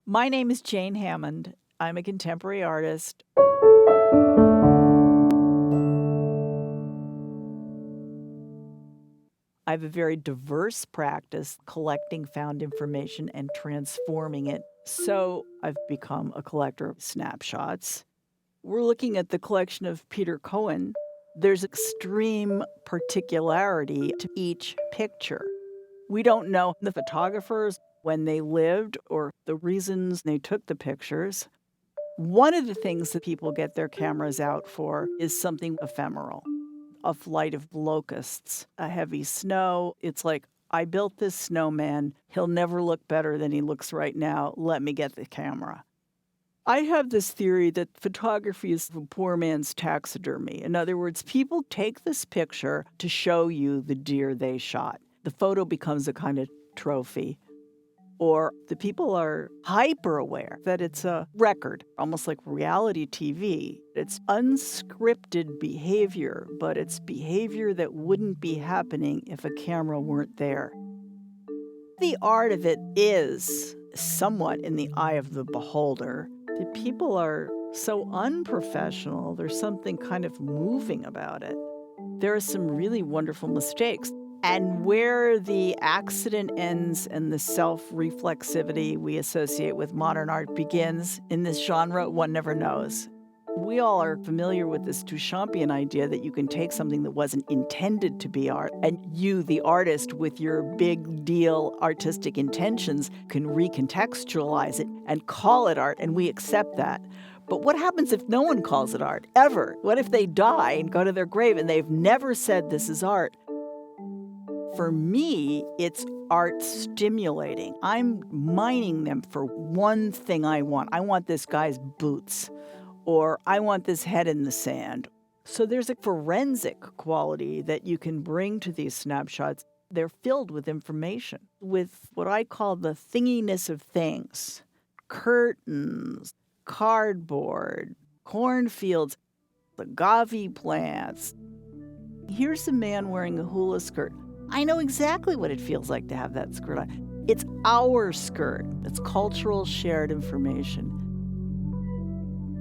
My name is Jane Hammond. I'm a contemporary artist. I have a very diverse practice collecting found information and transforming it. So I've become a collector of snapshots. We're looking at the collection of Peter Cohen. There's extreme particularity to each picture. We don't know the photographers, when they lived, or the reasons they took the pictures. One of the things that people get their cameras out for is something ephemeral. A flight of locusts, a heavy snow. It's like, I built this snowman. He'll never look better than he looks right now. Let me get the camera. I have this theory that photography is the poor man's taxidermy. In other words, people take this picture to show you the deer they shot. The photo becomes a kind of trophy. Or the people are hyper aware that it's a record, almost like reality TV. It's unscripted behavior, but it's behavior that wouldn't be happening if a camera weren't there. The art of it is somewhat in the eye of the beholder. The people are so unprofessional, there's something kind of moving about it. There are some really wonderful mistakes. And where the accident ends and the self-reflexivity we associate with modern art begins in this genre, one never knows. We all are familiar with this Duchampian idea that you can take something that wasn't intended to be art, and you, the artist, with your big deal artistic intentions, can recontextualize it and call it art, and we accept that. But what happens if no one calls it art, ever? What if they die and go to their grave and they've never said this is art? For me, it's art stimulating. I'm mining them for one thing I want. I want this guy's boots, or I want this head in the sand. So there's a forensic quality that you can bring to these snapshots. They're filled with information, with what I call the thinginess of things. Curtains, cardboard, cornfields, agave plants. Here's a man wearing a hula skirt. I know exactly what it feels like to have that skirt on. It's our skirt. It's cultural shared information.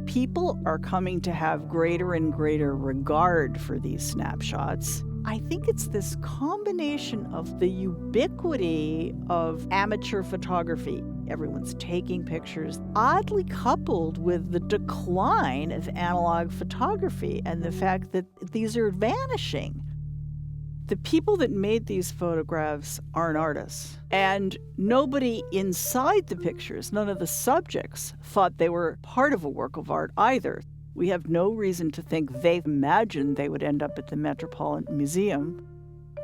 People are coming to have greater and greater regard for these snapshots. I think it's this combination of the ubiquity of amateur photography. Everyone's taking pictures, oddly coupled with the decline of analog photography and the fact that these are vanishing. The people that made these photographs aren't artists. And nobody inside the pictures, none of the subjects, thought they were part of a work of art either. We have no reason to think they imagined they would end up at the Metropolitan Museum.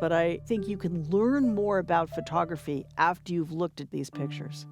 But I think you can learn more about photography after you've looked at these pictures.